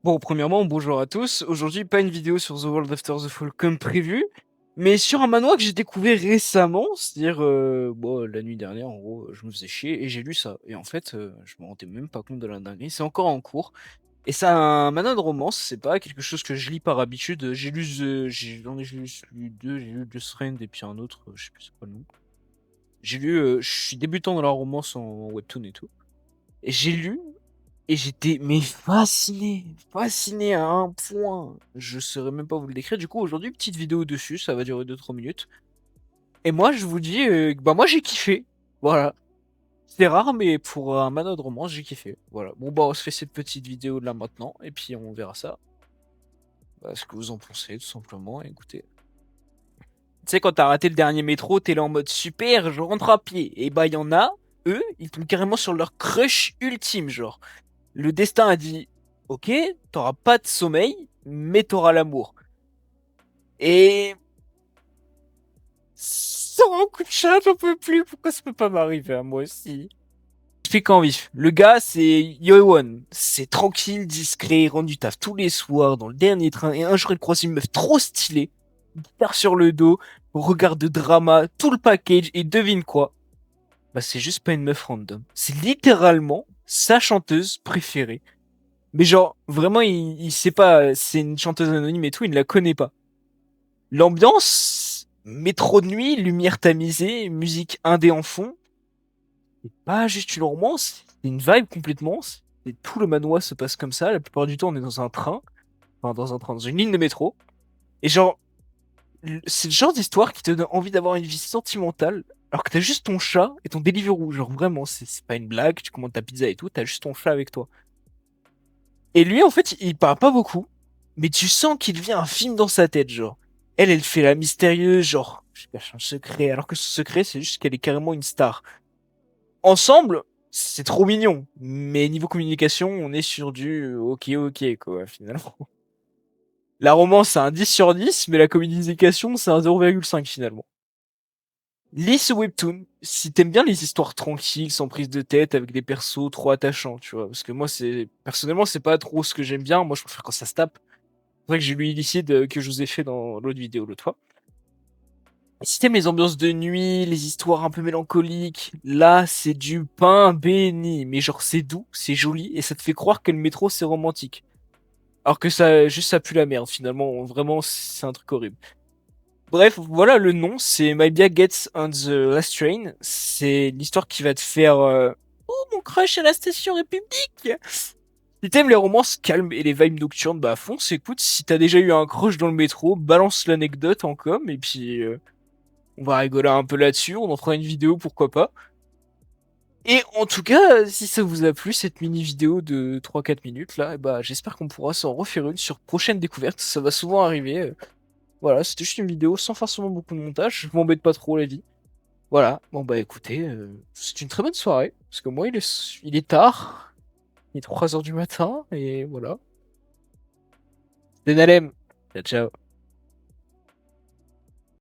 Bon, premièrement, bonjour à tous. Aujourd'hui, pas une vidéo sur The World After the Fall comme prévu, mais sur un manoir que j'ai découvert récemment, c'est-à-dire bon, la nuit dernière, en gros, je me faisais chier et j'ai lu ça. Et en fait, je me rendais même pas compte de la dinguerie. C'est encore en cours. Et c'est un manoir de romance, c'est pas quelque chose que je lis par habitude. J'ai lu, j'en ai lu deux, j'ai lu Just Friend et puis un autre, je sais plus c'est quoi le nom. J'ai lu, je suis débutant dans la romance en webtoon et tout. Et j'ai lu et j'étais mais fasciné à un point. Je saurais même pas vous le décrire. Du coup, aujourd'hui, petite vidéo dessus, ça va durer 2-3 minutes. Et moi, je vous dis, bah moi j'ai kiffé. Voilà. C'est rare, mais pour un mano de romance, j'ai kiffé. Voilà. Bon bah on se fait cette petite vidéo là maintenant, et puis on verra ça. Bah, ce que vous en pensez, tout simplement. Écoutez. Tu sais, quand t'as raté le dernier métro, t'es là en mode super, je rentre à pied. Et bah, il y en a, eux, ils tombent carrément sur leur crush ultime, genre. Le destin a dit, ok, t'auras pas de sommeil, mais t'auras l'amour. Et sur un coup de chat, j'en peux plus. Pourquoi ça peut pas m'arriver à moi aussi? Je fais qu'en vif. Le gars, c'est Yoewon. C'est tranquille, discret, rendu taf tous les soirs dans le dernier train. Et un jour, il croise une meuf trop stylée, guitare sur le dos, regard de drama, tout le package. Et devine quoi? Bah, c'est juste pas une meuf random. C'est littéralement sa chanteuse préférée. Mais genre, vraiment, il sait pas, c'est une chanteuse anonyme et tout, il ne la connaît pas. L'ambiance, métro de nuit, lumière tamisée, musique indé en fond, c'est pas juste une romance, c'est une vibe complètement. Et tout le manoir se passe comme ça. La plupart du temps, on est dans un train, enfin dans un train, dans une ligne de métro. Et genre, c'est le genre d'histoire qui te donne envie d'avoir une vie sentimentale, alors que t'as juste ton chat et ton Deliveroo. Genre vraiment, c'est pas une blague, tu commandes ta pizza et tout, t'as juste ton chat avec toi. Et lui, en fait, il parle pas beaucoup, mais tu sens qu'il vit un film dans sa tête, genre. Elle fait la mystérieuse, genre, je cache un secret, alors que ce secret, c'est juste qu'elle est carrément une star. Ensemble, c'est trop mignon, mais niveau communication, on est sur du ok, quoi, finalement. La romance, c'est un 10 sur 10, mais la communication, c'est un 0,5 finalement. Lis ce webtoon, si t'aimes bien les histoires tranquilles, sans prise de tête, avec des persos trop attachants, tu vois. Parce que moi, personnellement, c'est pas trop ce que j'aime bien. Moi, je préfère quand ça se tape. C'est vrai que j'ai lu Illicide que je vous ai fait dans l'autre vidéo l'autre fois. Et si t'aimes les ambiances de nuit, les histoires un peu mélancoliques, là c'est du pain béni. Mais genre c'est doux, c'est joli et ça te fait croire que le métro c'est romantique. Alors que ça pue la merde finalement. Vraiment c'est un truc horrible. Bref, voilà le nom, c'est My Gets on the Last Train. C'est l'histoire qui va te faire oh mon crush à la station République. Si t'aimes les romances calmes et les vibes nocturnes, bah fonce, écoute, si t'as déjà eu un crush dans le métro, balance l'anecdote en com, et puis on va rigoler un peu là-dessus, on en fera une vidéo, pourquoi pas. Et en tout cas, si ça vous a plu, cette mini vidéo de 3-4 minutes là, bah j'espère qu'on pourra s'en refaire une sur prochaine découverte, ça va souvent arriver. Voilà, c'était juste une vidéo sans forcément beaucoup de montage, je m'embête pas trop la vie. Voilà, bon bah écoutez, c'est une très bonne soirée, parce que moi il est tard, il est 3 heures du matin, et voilà. Denalem. Ciao, ciao.